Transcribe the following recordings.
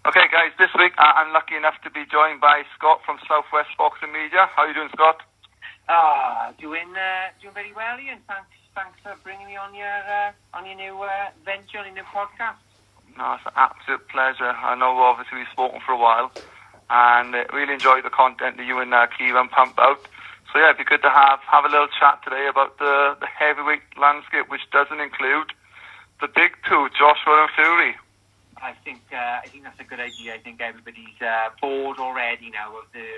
Okay, guys, this week I'm lucky enough to be joined by Scott from Southwest Boxing Media. How are you doing, Scott? Doing very well, Ian. Thanks for bringing me on your new venture, on your new podcast. No, it's an absolute pleasure. I know obviously we've spoken for a while and really enjoyed the content that you and Kieran pump out. So yeah, it'd be good to have a little chat today about the heavyweight landscape, which doesn't include the big two, Joshua and Fury. I think that's a good idea. I think everybody's bored already now of the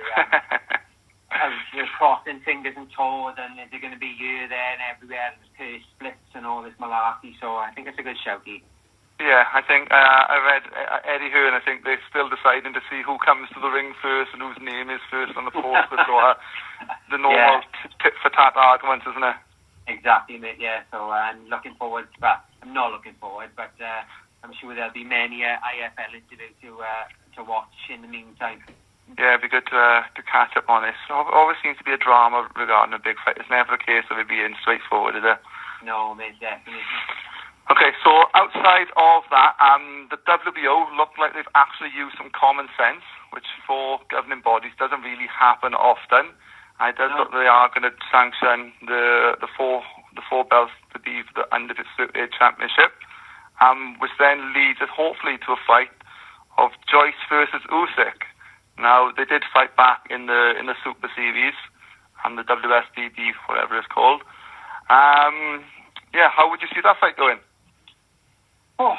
crossing fingers and toes, and they're going to be here, there, and everywhere, and purse splits and all this malarkey. So I think it's a good shout, Ian. Yeah, I think I read Eddie Hearn. I think they're still deciding to see who comes to the ring first and whose name is first on the poster. So the normal tit for tat arguments, isn't it? Exactly, mate. Yeah. So I'm looking forward. Well, I'm not looking forward, but I'm sure there'll be many IFL interviews to watch in the meantime. Yeah, it'd be good to catch up on this. Always seems to be a drama regarding a big fight. It's never a case of it being straightforward, is it? No, mate, definitely. Okay, so outside of that, the WBO look like they've actually used some common sense, which for governing bodies doesn't really happen often. It does look they are going to sanction the four belts to be for the undisputed championship, which then leads us hopefully to a fight of Joyce versus Usyk. Now they did fight back in the Super Series and the WSBD, whatever it's called. Yeah, how would you see that fight going? Oh,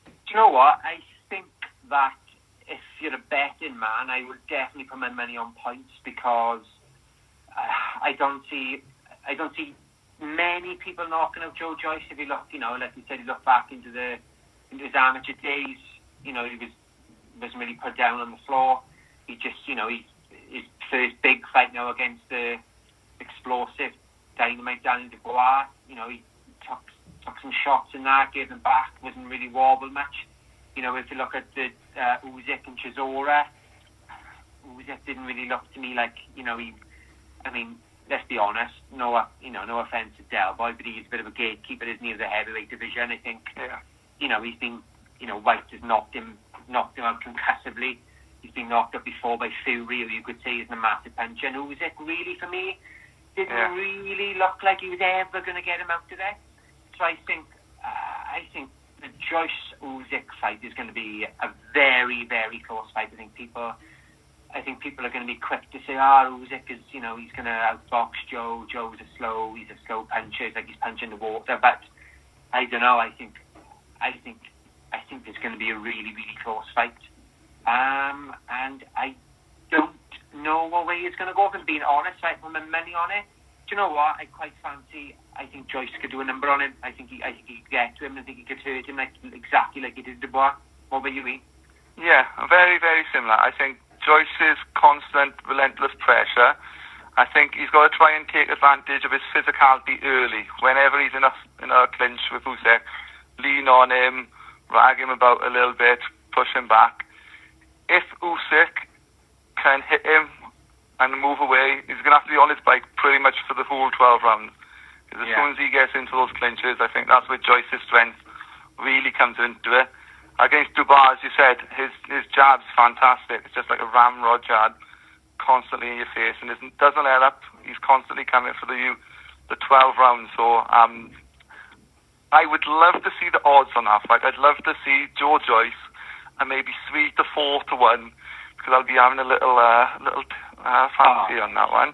do you know what? I think that if you're a betting man, I would definitely put my money on points, because I don't see many people knocking out Joe Joyce. If you look, like you said, you look back into his amateur days, he wasn't really put down on the floor. He just, his first big fight now against the explosive Dynamite Danny Dubois, he took some shots in that, gave them back, wasn't really wobble much. If you look at the Usyk and Chisora, Usyk didn't really look to me like, let's be honest, no offence to Del Boy, but he's a bit of a gatekeeper, isn't he, of the heavyweight division. I think, he's been, White has knocked him out concussively. He's been knocked up before by Fury, who you could say is a massive puncher. And Usyk, really, for me, didn't really look like he was ever going to get him out of there. So I think the Joyce-Usyk fight is going to be a very, very close fight. I think people are going to be quick to say, Usyk is, he's going to outbox Joe. Joe's he's a slow puncher. It's like he's punching the water. But I don't know. I think it's going to be a really, really close fight. And I don't know what way it's going to go. If I'm being honest, I put my money on it. Do you know what? I think Joyce could do a number on him. I think he could get to him. I think he could hurt him exactly like he did Dubois. What about you, Ian? Yeah, very, very similar. I think Joyce's constant, relentless pressure, I think he's got to try and take advantage of his physicality early. Whenever he's in a clinch with Usyk, lean on him, rag him about a little bit, push him back. If Usyk can hit him and move away, he's going to have to be on his bike pretty much for the whole 12 rounds. Because as soon as he gets into those clinches, I think that's where Joyce's strength really comes into it. Against Dubois, as you said, his jab's fantastic. It's just like a ramrod jab, constantly in your face, and doesn't let up. He's constantly coming for the 12 rounds. So I would love to see the odds on that fight. I'd love to see Joe Joyce and maybe 3 to 4 to 1, because I'll be having a little fancy on that one.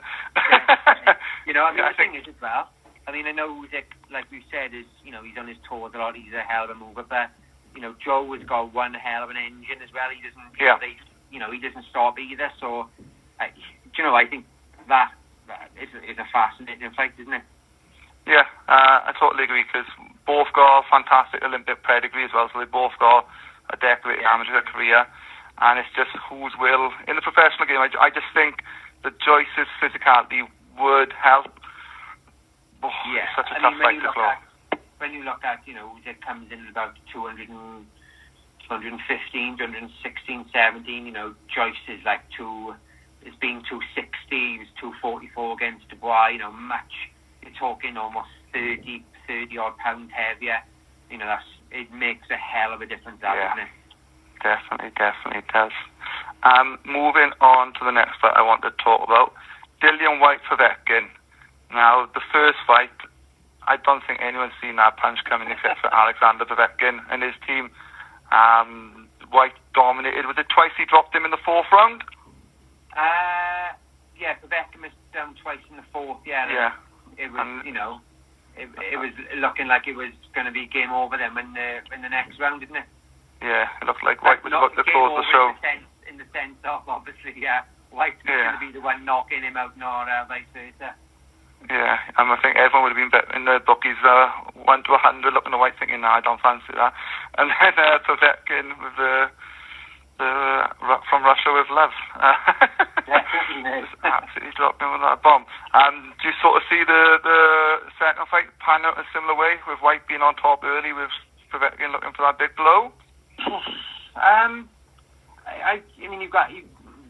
The thing is as well, I know Usyk, like we said, is, he's on his toes a lot. He's a hell of a mover, but Joe has got one hell of an engine as well. He doesn't, he doesn't stop either. So, I think that is a fascinating fight, isn't it? Yeah, I totally agree, because both got fantastic Olympic pedigree as well. So they both got a decorated amateur career, and it's just whose will in the professional game. I just think that Joyce's physicality would help. It's such a tough fight to close. When you look at, it comes in at about 215, 216, 17. Joyce is like it's been 260. He was 244 against Dubois. You're talking almost 30 odd pounds heavier. It makes a hell of a difference, doesn't it? Definitely does. Moving on to the next fight I want to talk about, Dillian Whyte Povetkin. Now, the first fight, I don't think anyone's seen that punch coming except for Alexander Povetkin and his team. Whyte dominated. Was it twice he dropped him in the fourth round? Yeah, Povetkin was down twice in the fourth. Yeah. It was, it was looking like it was going to be game over then in the next round, didn't it? Yeah, it looked like Whyte was about to close the show. In the sense of, obviously, Whyte was going to be the one knocking him out, nor vice versa. Yeah, and I think everyone would have been betting the bookies 1 to 100, looking at Whyte thinking, no, I don't fancy that. And then Povetkin with the from Russia with love. Just absolutely dropped him with that bomb. Do you sort of see the second fight pan out a similar way, with Whyte being on top early, with Povetkin looking for that big blow? I mean,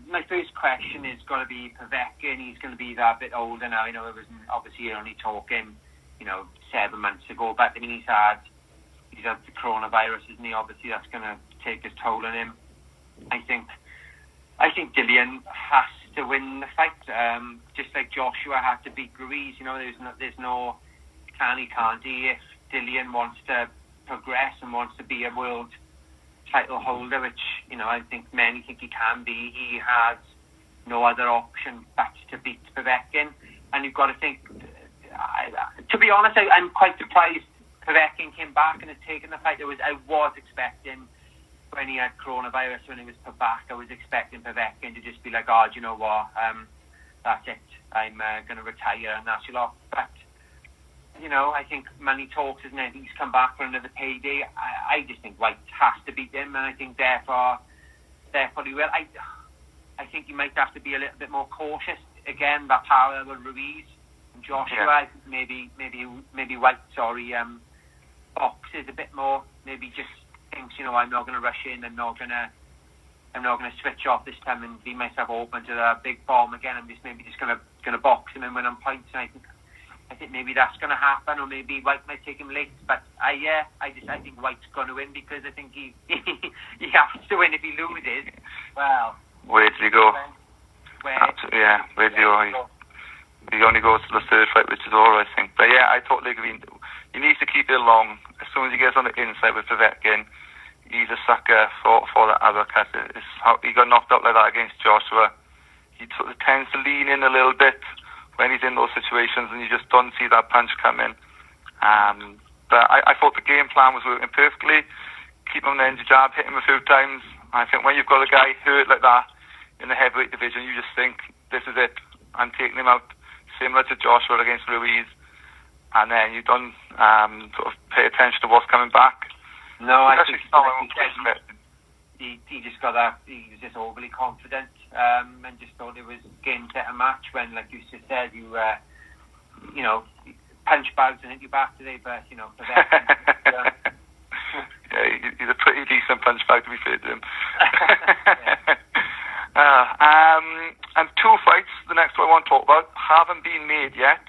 my first question is going to be Povetkin. He's going to be that bit older now. It was obviously only talking, 7 months ago. But I mean, he's had the coronavirus, isn't he? Obviously, that's going to take his toll on him. I think Dillian has to win the fight. Just like Joshua had to beat Ruiz. There's no can't he? If Dillian wants to progress and wants to be a world title holder, which I think many think he can be, he has no other option but to beat Povetkin. And you've got to think, to be honest, I'm quite surprised Povetkin came back and has taken the fight. I was expecting, when he had coronavirus, when he was put back, I was expecting Povetkin to just be like, oh, do you know what, that's it, I'm going to retire and that's your lot. But I think money talks, isn't it? He's come back for another payday. I just think Whyte has to beat him, and I think therefore he will. I think he might have to be a little bit more cautious. Again, that parallel with Ruiz and Joshua. Yeah. Maybe Whyte, boxes a bit more. Maybe just thinks, I'm not going to rush in. I'm not going to switch off this time and leave myself open to the big bomb again. I'm just going to box him and win on points. And I think maybe that's going to happen, or maybe Whyte might take him late. But I think Whyte's going to win, because I think he has to win. If he loses, well, where does he go? Where do you go? He only goes to the third fight, which is all, I think. But yeah, I totally agree. He needs to keep it long. As soon as he gets on the inside with Povetkin, he's a sucker for the other cut. It's how he got knocked out like that against Joshua. He sort of tends to lean in a little bit when he's in those situations, and you just don't see that punch coming. But I thought the game plan was working perfectly. Keep him on the jab, hit him a few times. I think when you've got a guy hurt like that in the heavyweight division, you just think, this is it, I'm taking him out, similar to Joshua against Ruiz. And then you don't sort of pay attention to what's coming back. No, I think he just got that. He was just overly confident, and just thought it was game, set, and match. When, like you just said, you punch bags and hit you back today, but for that. Yeah, he's a pretty decent punch bag, to be fair to him. And two fights, the next one I want to talk about, haven't been made yet.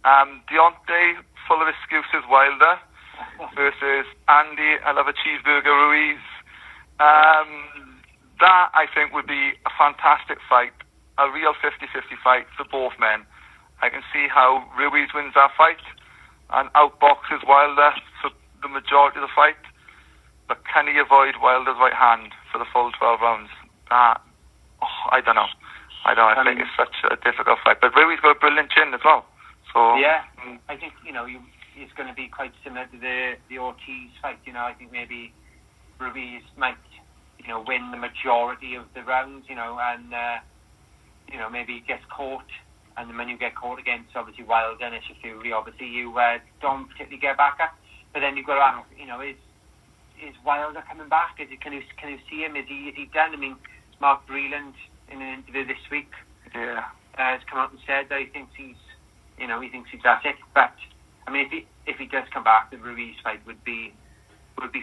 Deontay, full of excuses, Wilder versus Andy, I love a cheeseburger, Ruiz. That, I think, would be a fantastic fight, a real 50-50 fight for both men. I can see how Ruiz wins that fight and outboxes Wilder for the majority of the fight. But can he avoid Wilder's right hand for the full 12 rounds? I don't know. I think it's such a difficult fight. But Ruiz got a brilliant chin as well. So yeah, I think it's going to be quite similar to the Ortiz fight. I think maybe Ruiz might win the majority of the rounds. And maybe gets caught. And then when you get caught against obviously Wilder and Fury, obviously you don't particularly get back at. But then you've got to ask, is Wilder coming back? Can you see him? Is he done? I mean, Mark Breland in an interview this week has come out and said that he thinks he's at it. But I mean, if he does come back, the Ruiz fight would be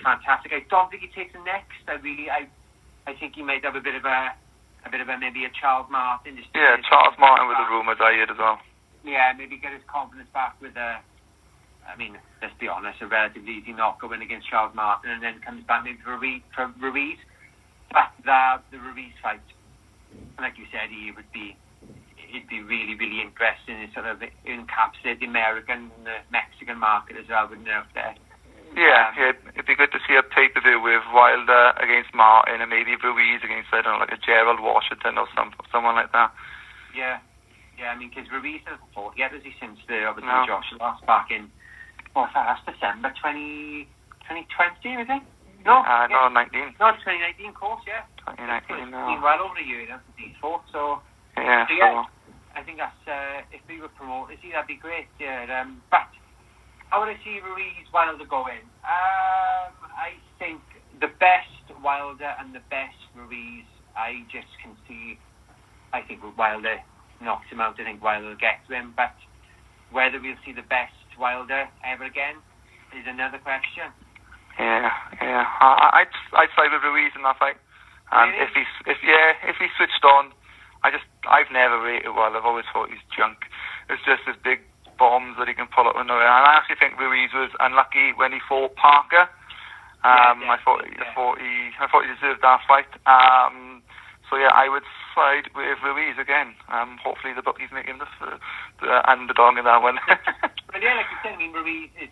fantastic. I don't think he takes him next. I think he might have a bit of a maybe a Charles Martin. Charles Martin with the rumours I heard as well. Yeah, maybe get his confidence back with let's be honest, a relatively easy knockout win against Charles Martin, and then comes back maybe for Ruiz. But the Ruiz fight, like you said, it'd be really, really interesting. It sort of encapsulate the American and the Mexican market as well, wouldn't it, up there? Yeah, it'd be good to see a pay-per-view with Wilder against Martin and maybe Ruiz against, I don't know, like a Gerald Washington or someone like that. Yeah, I mean, because Ruiz hasn't fought yet, has he, since obviously Joshua lost back in, that's December 2020, was it? No, 19. No, it's 2019, of course, yeah. 2019, It's been well over a year now since he's fought, so... Yeah, I think that's, if we were promoters, that'd be great, yeah. But how would I see Ruiz Wilder go in? I think the best Wilder and the best Ruiz, I just can see, I think Wilder knocks him out. I think Wilder will get to him, but whether we'll see the best Wilder ever again is another question. Yeah. I'd side with Ruiz in that fight. And really? if he switched on, I've never rated Wilder. I've always thought he's junk. It's just his big bombs that he can pull up with nowhere. And I actually think Ruiz was unlucky when he fought Parker. I thought he deserved that fight. So yeah, I would side with Ruiz again. Hopefully the bookies make him the underdog in that one. But yeah, like you said, Ruiz is.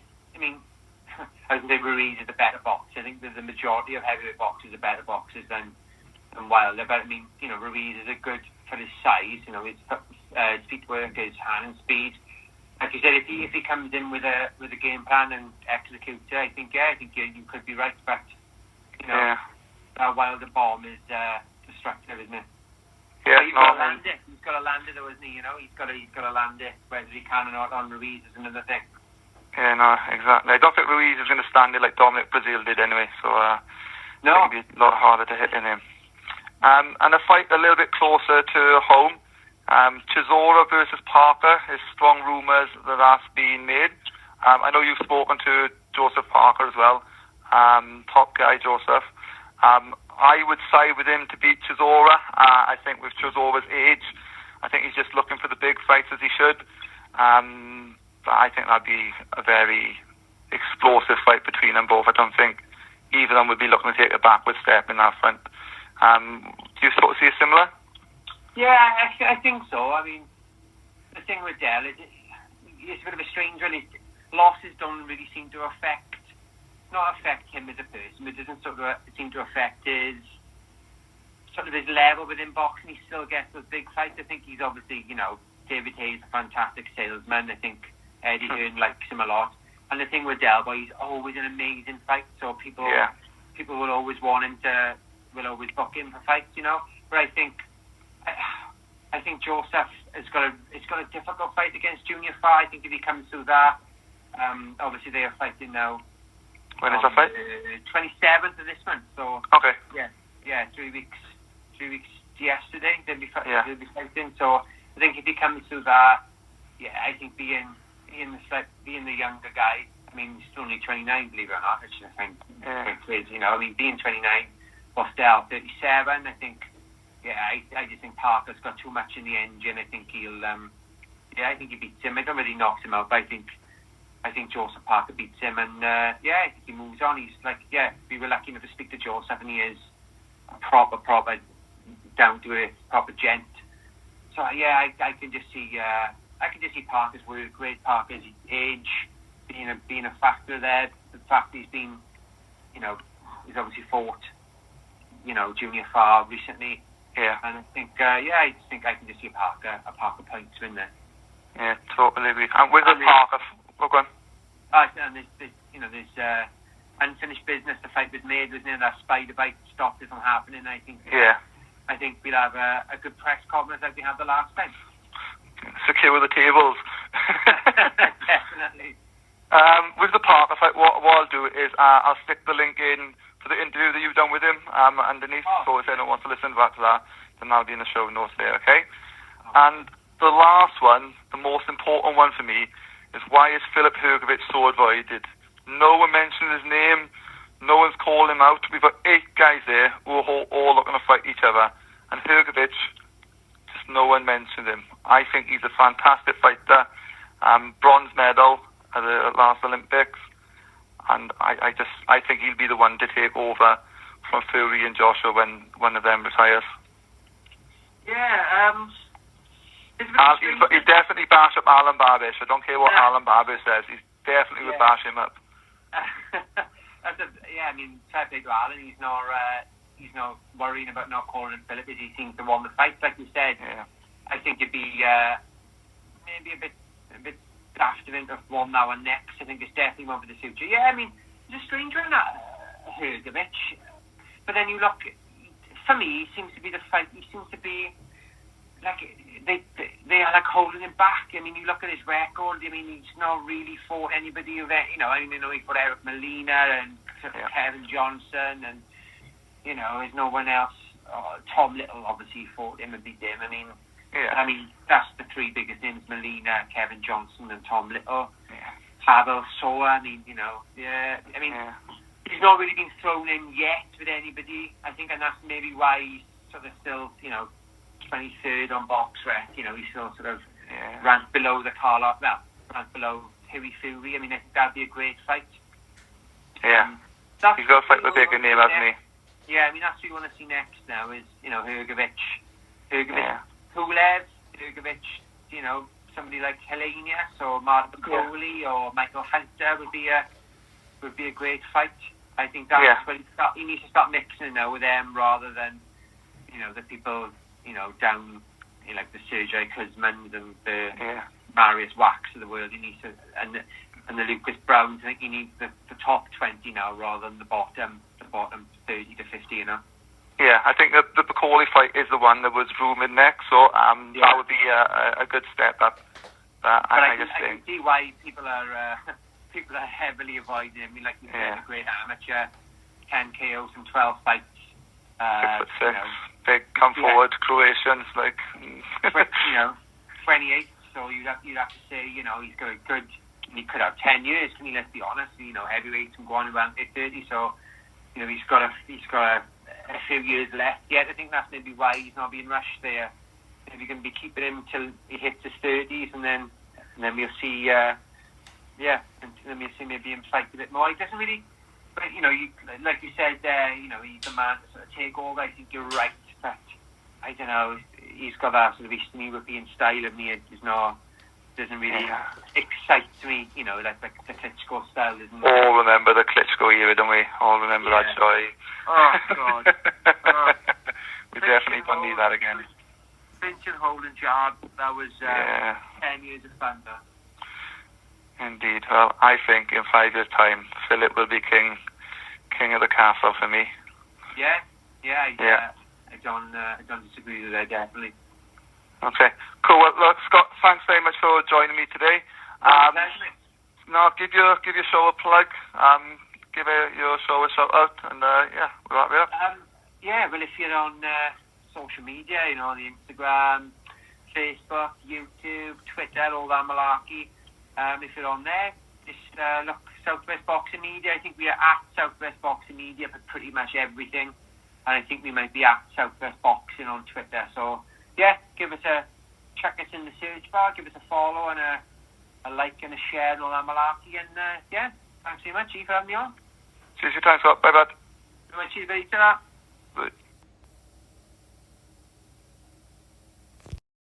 I would say Ruiz is a better boxer. I think that the majority of heavyweight boxers are better boxers than Wilder. But Ruiz is a good for his size. His feetwork, his hand speed. Like you said, if he comes in with a game plan and executes it, I think you could be right. But that Wilder bomb is destructive, isn't it? Yeah, he's got to land it. He's got to land it, though, isn't he? He's got to land it. Whether he can or not on Ruiz is another thing. Yeah, no, exactly. I don't think Ruiz is going to stand it like Dominic Brazil did anyway. So no, it'll be a lot harder to hit in him. And a fight a little bit closer to home. Chisora versus Parker. There's strong rumours that that's being made. I know you've spoken to Joseph Parker as well. Top guy, Joseph. I would side with him to beat Chisora. I think with Chisora's age, I think he's just looking for the big fights as he should. But I think that'd be a very explosive fight between them both. I don't think either of them would be looking to take a backward step in that front. Do you sort of see a similar? Yeah, I think so. I mean, the thing with Dell is it's a bit of a strange one. Losses don't really seem to affect him as a person, but it doesn't sort of seem to affect his level within boxing. He still gets those big fights. I think he's obviously, David Hayes, a fantastic salesman. I think Eddie Hearn likes him a lot. And the thing with Del Boy, he's always an amazing fight. So people will always want him will always book him for fights, But I think Joseph has got a difficult fight against Junior Fa. I think if he comes through that, obviously they are fighting now. When is that fight? 27th of this month. So okay. Yeah, 3 weeks yesterday they'll be fighting. So I think if he comes through that, I think being the younger guy. I mean, he's only 29, believe it or not, which I think crazy. Being 29, Bostel 37. I think. I just think Parker's got too much in the engine. I think he'll. I think he beats him. I don't really knocks him out, but I think Joseph Parker beats him, and I think he moves on. He's we were lucky enough to speak to Joseph, and he is a proper down to earth, proper gent. So I can just see Parker's work rate, Parker's age being a factor there. The fact he's been, he's obviously fought, Junior Fa recently. Yeah. And I think I just think I can just see a Parker point to win there. Yeah, totally agree. And with the Parker, go on. And there's unfinished business. The fight was made, wasn't it? That spider bite stopped it from happening. I think. I think we'll have a good press conference like we had the last time. Secure the tables. Definitely. With the Parker fight, what I'll do is I'll stick the link in for the interview that you've done with him underneath. So if anyone wants to listen back to that, then that'll be in the show notes there, okay? And the last one, the most important one for me, is why is Filip Hrgović so avoided? No one mentioned his name. No one's called him out. We've got 8 guys there who are all looking to fight each other. And Hrgović, just no one mentioned him. I think he's a fantastic fighter. Bronze medal at the last Olympics. And I think he'll be the one to take over from Fury and Joshua when one of them retires. Yeah, He'd definitely bash up Alan Babish. I don't care what Alan Babish says. He definitely would bash him up. I mean, fair play to Alan. He's not worrying about not calling him Philip, as he seems to won the fight. Like you said, I think it'd be maybe a bit daft of him to have won that one next. I think it's definitely one for the future. Yeah, I mean, it's a strange one, Hrgovic. But then you look, for me, he seems to be the fight. He seems to be like they are like holding him back. I mean, you look at his record. I mean, he's not really fought anybody of it. I mean, he fought Eric Molina and Kevin Johnson, and there's no one else. Tom Little obviously fought him and beat him. I mean, that's the three biggest names: Molina, Kevin Johnson, and Tom Little. Pavel Soa. I mean, he's not really been thrown in yet with anybody. I think, and that's maybe why he's sort of still, 23rd on BoxRec. He's still sort of ranked below ranked below Tyson Fury. I mean, I think that'd be a great fight. Yeah. He's got to fight the bigger name, hasn't he? Yeah, I mean, that's what you want to see next now is, Hrgovic, Pulev, Hrgovic, somebody like Helenius or Mark McCauley or Michael Hunter would be a great fight. I think that's when he needs to start mixing now with them rather than, the people, down, like the Sergei Kuzmans and the Marius Wax of the world. He needs to, and the Lucas Browns. I think he needs the top 20 now rather than the bottom 30 to 50. Yeah, I think the McCauley fight is the one that was rumoured next, so that would be a good step up. I can see why people are heavily avoiding him. I mean, like you said, a great amateur, 10 KOs from 12 fights. 6'6", big, come forward Croatians, 28. So you'd have to say, he's got a good. He could have 10 years. Can you? Let's be honest. Heavyweights can go on around 30. So he's got a few years left yet. I think that's maybe why he's not being rushed there. Maybe going to be keeping him till he hits his 30s, and then we'll see. And then we'll see maybe him fight a bit more. He doesn't really. But like you said, he's the man to sort of take over. I think you're right, but I don't know. He's got that sort of Eastern European style of me. Doesn't really excite me. Like the Klitschko style. All remember the Klitschko era, don't we? All remember that joy. Oh God. We definitely don't need that again. Pinch and hold and jab. That was 10 years of fun, though. Indeed. Well, I think in 5 years' time, Philip will be king of the castle for me. I don't disagree with that, definitely. Okay, cool. Well, look, Scott, thanks very much for joining me today. Now, give your show a plug. Give your show a shout out, and we'll wrap it up. Well, if you're on social media, the Instagram, Facebook, YouTube, Twitter, all that malarkey. If you're on there, just look Southwest Boxing Media. I think we are at Southwest Boxing Media for pretty much everything, and I think we might be at Southwest Boxing on Twitter. So check us in the search bar, give us a follow and a like and a share and all that malarkey. And thanks very much, Eve, for having me on. See you, thanks, Scott. Bye bye. Cheers, buddy. Ta-ra.